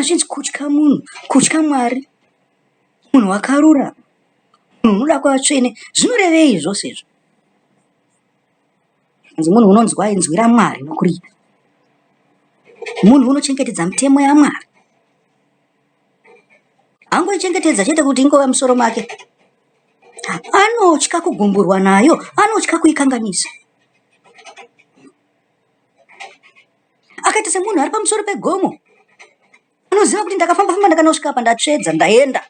zvinzi kutya munhu, kutya Mwari, munhu wakarurama, munhu unoda kuvatsvene, zvinorevei zvose izvo? Zvinzi munhu unonzwa inzwi raMwari nokurida, munhu unochengetedza mitemo yaMwari. Hangoichengetedza chete kuti ingova musoro make, anotya kugumburwa nayo, anotya kuikanganisa. Akaita semunhu ari pamusoro pegomo, anoziva kuti ndakafamba-famba ndakanosvika apa ndatsvedza, ndaenda,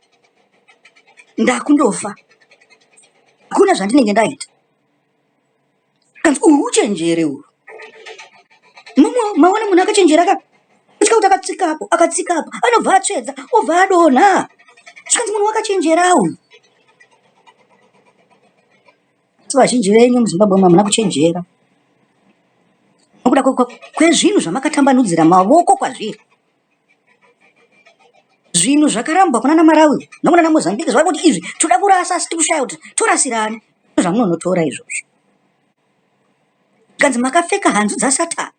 ndakundofa, hakuna zvandinenge ndaita. Kanzi uhu uchenjere uhu. Maona munhu akachenjera ka, kutya kuti akatsika apo, anobva atsvedza, obva adonha. Zvikanzi munhu wakachenjera uyu. Asi vazhinji venyu muZimbabwe hamuna kuchenjera. Nokuda kwezvinhu zvamakatambanudzira maoko kwazviri. Zvinhu zvakarambwa kuna naMarawi nokuna naMozambique zvava kuti izvi toda kurasa asi tikushaya kuti torasirani. Zvamunonotora izvozvo. Kanzi makapfeka hanzu dzaSatani.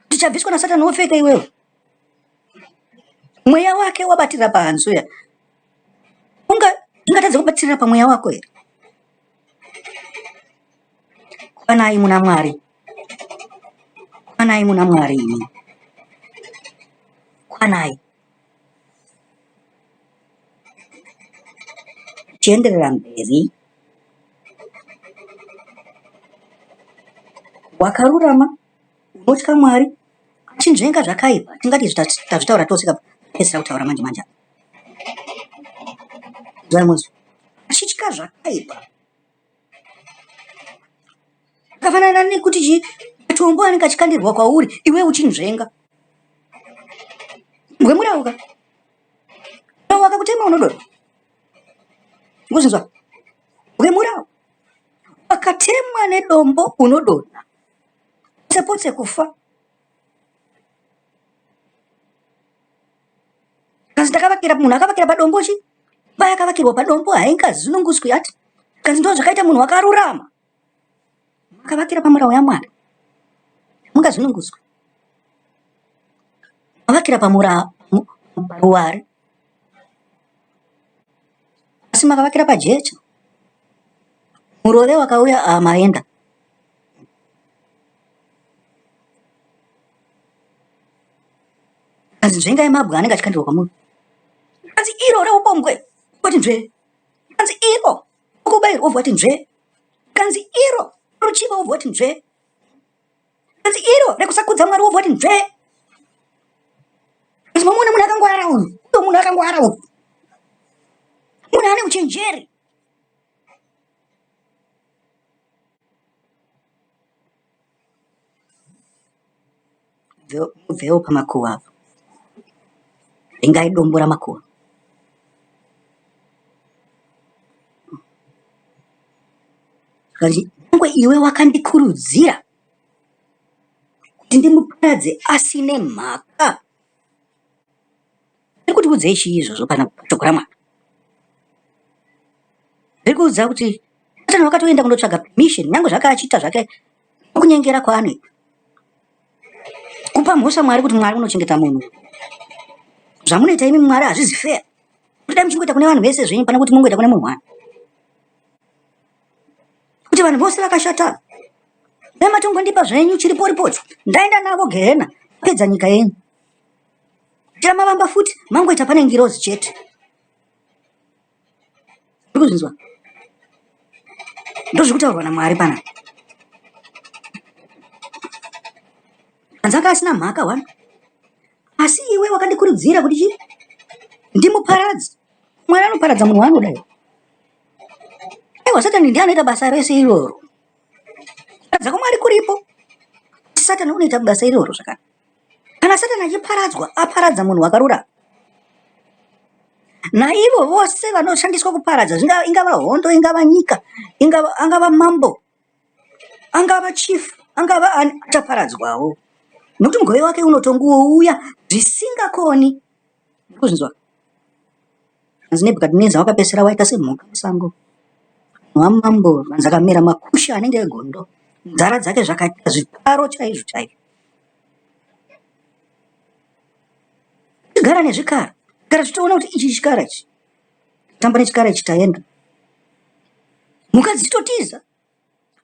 Tichabviswa naSatani wopfeka iwewe. Mweya wake wabatirira pahanzu ya. Ungatadza kubatirira pamweya wako here? Kwanai muna Mwari. Kwanai muna Mwari imi. Kwanai. Tienderera mberi. Wakarurama, unotya Mwari, achinzvenga zvakaipa. Tingati tazvitaura tose kapedzisira kutaura manje. Zvaimuzi. Achitya zvakaipa. Kafanana nekuti matombo anenge achikandirwa kwauri, iwe uchinzvenga. Mwemurauka. Wakakutema unodonha. Ngozvinzwa. Mwemurauka. Wakatemwa nedombo unodonha. Sepotse kufa. Kanzi ndakavakira munhu akavakira padombo chi? Baya akavakirwa padombo haingazununguswi ati. Kanzi ndo zvakaita munhu wakarurama. Makavakira pamurau yaMwari. Mungazununguswi. Mavakira paruware. Asi makavakira pajecha. Murove wakauya maenda. Kanzi nzvenga yemabwe anenge achikandirwa kwamunhu. Kanzi iro reupombwe woti nzve. Kanzi iro ukubayirwa wobva wati nzve. Kanzi iro ruchiva wobva wati nzve. Kanzi iro rekusakudza Mwari wobva wati nzve. Kanzi mamuona munhu akangwara uyu. Uyo munhu akangwara uyu. Munhu ane uchenjeri. Mubvewo pamakuva apo. Ringai dombo ramakuva. Kanzi nyangwe iwe wakandikurudzira kuti ndimuparadze asine mhaka. Ndiri kuti udzei chii izvozvo pana shoko raMwari? Ndiri kuudza kuti Satani wakatoenda kundotsvaga permission, nyangwe zvakaachita zvake kunyengera kwaanoita. Kupa mhosva Mwari kuti Mwari unochengeta munhu. Zvamunoita imi Mwari hazvizi fair. Kuti dai muchingoita kune vanhu vese zvenyu pana kuti mungoita kune munhu wani. Kuti vanhu vose vakashata. Dai matongondipa zvenyu chiripo ripocho. Ndaenda navo gehena. Pedza nyika yenyu. Tira mavamba futi mangoita pane ngirozi chete. Ndikuzvinzwa. Ndozvikutaurwa naMwari pana. Kanzaka asina mhaka wani. Asi iwe wakandikurudzira kuti chii? Ndimuparadze. Mwari anoparadza munhu waanoda iwe. Aiwa Satani ndiye anoita basa rese iroro. Kuparadza kwaMwari kuripo. Satani unoita basa iroro zvakana. Kana Satani achiparadzwa, aparadza munhu wakarurama. Naivo vose vanoshandiswa kuparadza, ingava hondo, ingava nyika, angava mambo, angava chief, angava achaparadzwawo. Nokuti mugove wake unotongouya zvisingakoni. Ndikuzvinzwa. Kanzi Nebhukadhineza wakapedzisira waita semhuka musango. Wamambo vanzi akamera makusha anenge egondo. Nzara dzake zvakaita zviparo chaizvo chaizvo. nezvikara. Zvikara zvitoona kuti ichi chikara ichi. Tamba nechikara ichi taenda. Mukadzi chitotiza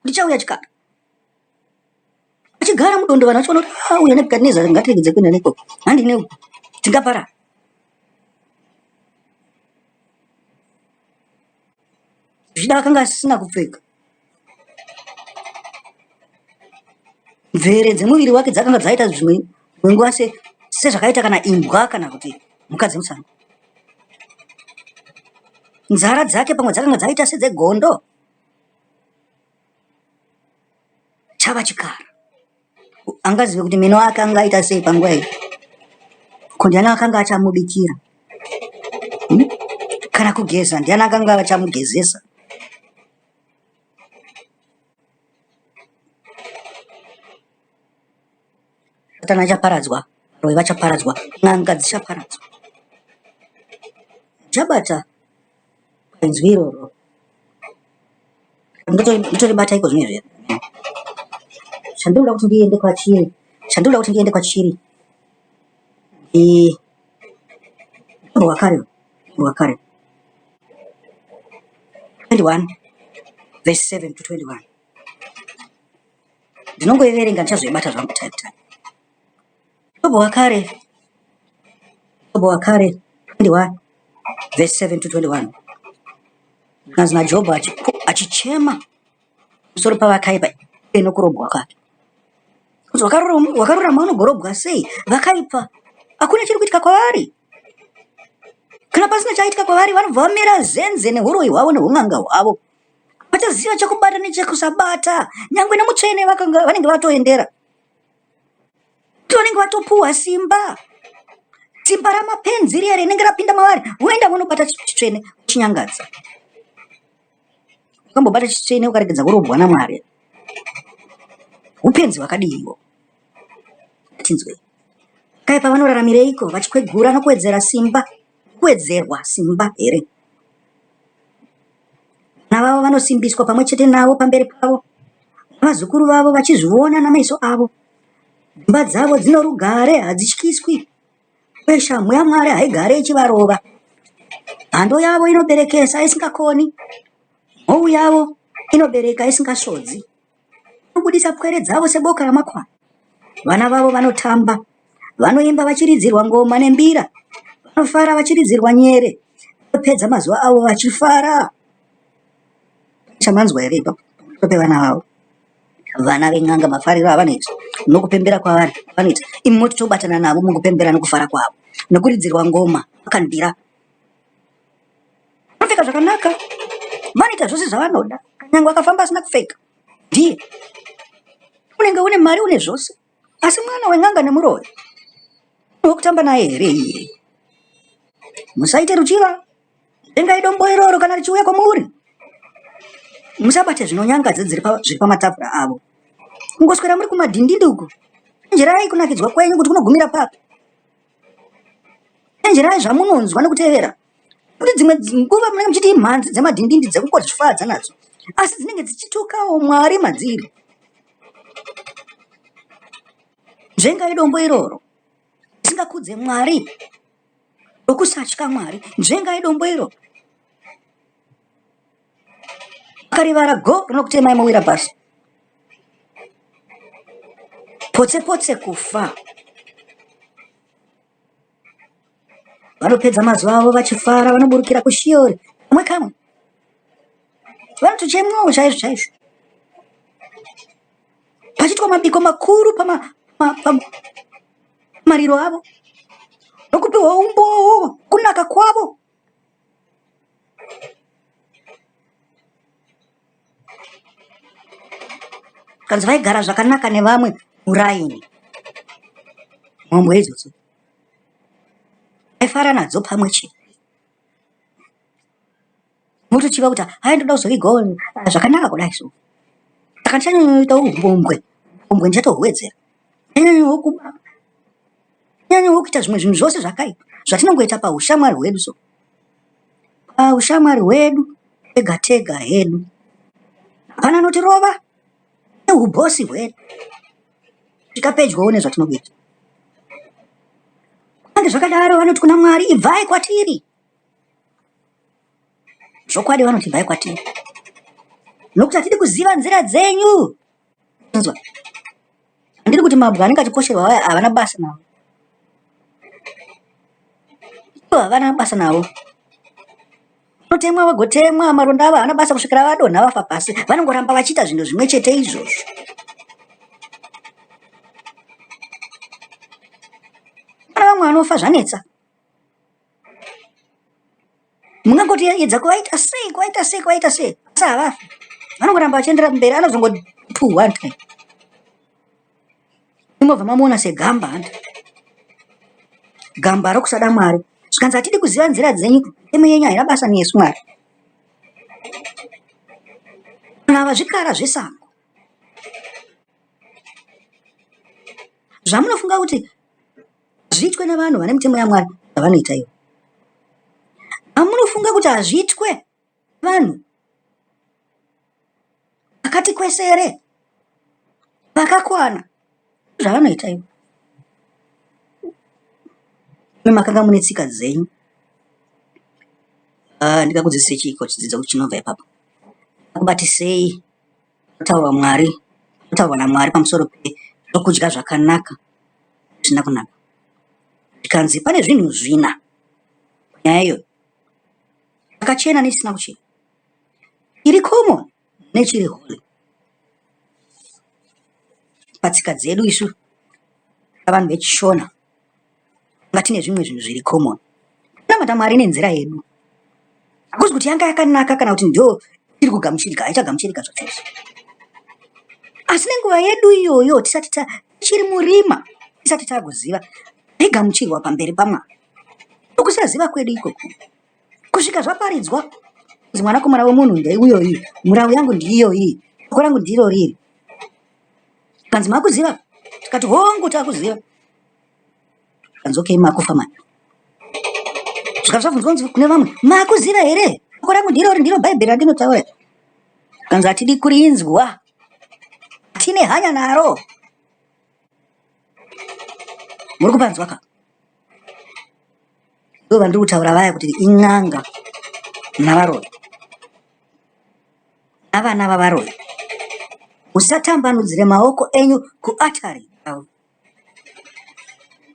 kuti chauya chikara. Achigara mudondovana achiona kuti uya Nebhukadhineza ngatiregedze kuenda neko. Handine tingapara. Zvida akanga asisina kupfeka. Mvere dzemuviri wake dzakanga dzaita zvimwe nguva sezvakaita kana imbwa kana kuti mukadzi mutsanga. Nzara dzake pamwe dzakanga dzaita sedzegondo. Chava chikara. Angazive kuti meno ake anga aita sei panguva iyi. Ko ndiani akanga achamubikira. Kana kugeza ndiani akanga achamugezesa. Satani achaparadzwa, varoi vachaparadzwa, n'anga dzichaparadzwa. Chabata inzwi iroro. Nditoribata iko zvinezvi. Chandinoda kuti ndiende kwachiri. Chandinoda kuti ndiende kwachiri. Wakare. 21 verse 7 to 21. Ndinongoiverenga ndichazoibata zvangu time. Job wakare 21 verse 7 to 21. Kanzi naJobho achichema musoro pavakaipa nokurobwa kwake. Kuti wakarurama vanogorobwa sei? Vakaipa hakuna chiri kuitika kwavari. Kana pasina chaitika kwavari vanobva vamera zenze neuroi hwavo neun'anga hwavo. Vachaziva chekubata nechekusabata. Nyangwe nemutsvene vanenge vatoendera. Vanenge vatopuhwa simba. Simba ramapenzi riya rinenge rapinda mavari. Woenda unobata chitsvene chinyangadza. Ukambobata chitsvene ukaregedza kurobwa naMwari. Upenzi hwakadiwo. Tinzwe. Kaipa vanoraramireiko vachikwegura nokuwedzera simba. Kuwedzerwa simba here. Navavo vanosimbiswa pamwe chete navo pamberi pavo. Vazukuru vavo vachizviona nameso avo. Dzimba dzavo dzino rugare hadzityiswi. Uye shamhu yaMwari haigare ichivarova. Hando yavo inoberekesa isingakoni. Mhou yavo inobereka isingasvodzi. Inobudisa pwere dzavo seboka ramakwana. Vana vavo vanotamba. Vanoimba vachiridzirwa ngoma nembira. Vanofara vachiridzirwa nyere. Vanopedza mazuva avo vachifara. Chamanzwa here ipapo pevana vavo. Vana ven'anga mafariro avanoita nokupembera kwavari vanoita. Imwe tobatana navo mukupembera nokufara kwavo. Nokuridzirwa ngoma vakandira. Vanopfeka zvakanaka. Vanoita zvose zvavanoda. Nyangwe akafamba asina kupfeka. Ndiye. Unenge une mari une zvose. Asi mwana wen'anga nemuroyi. Wokutamba naye here iye. Musaite ruchiva. Tengai dombo iroro kana richiuya kwamuri. Musabate zvinonyangadza zviri pamatafura avo. Mungoswera muri kumadhindindi uko. Enjerai kunakidzwa kwenyu kuti kunogumira papi. Enjerai zvamunonzwa nekutevera. Kuti dzimwe nguva munenge muchiti imhanzi dzemadhindindi dzekungozvifadza nadzo. Asi dzinenge dzichitukawo Mwari madziri. Nzvengai dombo iroro. Risingakudze Mwari. Rokusatya Mwari. Nzvengai dombo iroro. Akarivara go rinokutemai mowira pasi. Potse kufa. Vanopedza mazuva avo vachifara, vanoburukira kuSheori. Kamwe. Vanotochemwawo chaizvo. Pachitwa mabiko makuru pamariro avo. Nokupiwa umbowo kunaka kwavo. Kanzi vaigara zvakanaka nevamwe muraini. Mwambo idzodzo. Vaifara nadzo pamwe chete. Motochiva kuti hai ndoda kuzovigawo zvakanaka kudai so. Saka ndichanyanyota umbwe ndichatohwedzera. Nyanyawo kuba. Nyanyawo kuita zvimwe zvinhu zvose zvakaipa. Zvatinongoita paushamwari hwedu so. Paushamwari hwedu tega hedu. Hapana notirova. Ubosi hwedu. Tikapedyawo nezvatinongoita. zvakadaro vanoti kuna Mwari ibvai kwatiri. Zvokwadi vanoti ibvai kwatiri. Nokuti hatidi kuziva nzira dzenyu. Handiri kuti mabwe anengatikosherwa vaya havana basa navo. Havana basa navo. Vanotemwa vagotemwa, maronda ava havana basa kusvikira vadonha vafa pasi. Vanongoramba vachiita zvinhu zvimwe chete izvozvo. Pana vamwe vanofa zvanetsa. Mungangoti edza kuvaita sei, kuvaita sei, kuvaita sei. Asi havafi. Vanongoramba vachienderera mberi, anozongopuhwa ntai. Imobva mamuona segamba. Gamba rokusada Mwari. Zvikanzi hatidi kuziva nzira dzenyu, temo yenyu haina basa nesu Mwari. Vanhu ava zvikara zvesango. Zvamunofunga kuti zviitwe navanhu vane mitemo yaMwari zvavanoita ivo. Amunofunga kuti hazviitwe vanhu vakati kwesere vakakwana zvavanoita ivo. Makanga mune tsika dzenyu. Ndikakudzidzise chiko chidzidzo chinobva ipapo. Akubatisei kutaura Mwari, kutaurwa naMwari pamusoro pezvokudya zvakanaka zvisina kunaka. Zvikanzi pane zvinhu zvina nyaya iyoyo. Chakachena nechisina kuchena. Chiri common nechiri holy. Patsika dzedu isu vanhu vechishona ngatine zvimwe zvinhu zviri common. Kunamata Mwari nenzira yedu. Hakuzi kuti yanga yakanaka kana kuti ndio tiri kugamuchirika, haichagamuchirika zvachose. Asi nenguva yedu iyoyo tisati tichiri murima, tisati takuziva, taigamuchirwa pamberi paMwari. Nokusaziva kwedu ikoko. Kusvika zvaparidzwa kuti mwanakomana womunhu ndeuyoyi, murau yangu ndiyoyi, shoko rangu ndiro riri. Kanzi makuziva? Tikati hongu takuziva. Kanzi okay, makufa mani. Zvikati zvabvunzwa kune vamwe, makuziva here? Shoko rangu ndiro riri, ndiro Bhaibheri randinotaura. Kanzi hatidi kurinzwa. Tine hanya naro. Muri kupanzwa ka? Ndo vandiri kutaura vaya kuti in'anga navaroyi. Avana vavaroyi. Musatambanudzire maoko enyu kuatari.